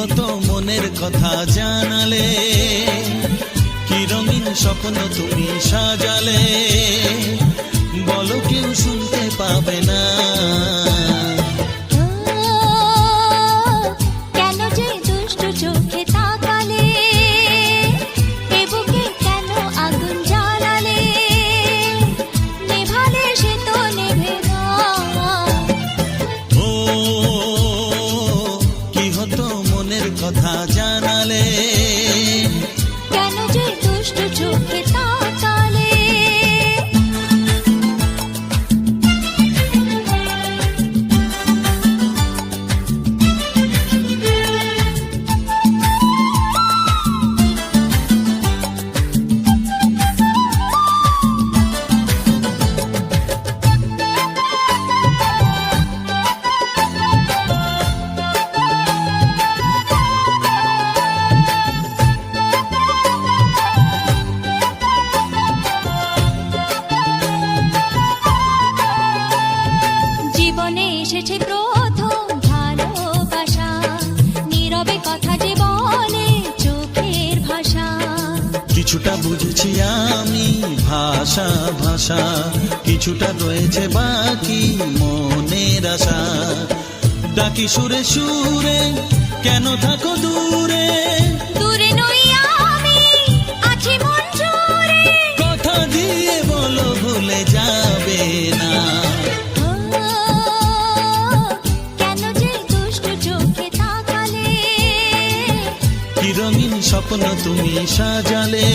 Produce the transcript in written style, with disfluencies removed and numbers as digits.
হতো মনের কথা জানালে, কি রঙিন স্বপ্ন তুমি সাজালে, বলো কেউ শুনতে পাবে না। কেন যে দুষ্ট চোখে তাকালে, এ বুকে কেন আগুন জ্বালালে, নেভালে সে তো নেভে না। ও কি হতো মনের কথা জানালে, কেন যে দুষ্ট চোখে তাকালে। জীবনে এসেছে প্রথম ভালোবাসা, নীরবে কথা যে বলে চোখের ভাষা। কিছুটা বুঝেছি আমি ভাষা ভাষা, কিছুটা রয়েছে বাকি মনের আশা। ডাকি সুরে সুরে কেন থাকো দূরে, দূরে নই আমি, আছি মন জুড়ে। কথা দিয়ে বলো ভুলে যাবে না। কেন যে দুষ্ট চোখে তাকালে, কি রঙিন স্বপ্ন তুমি সাজালে,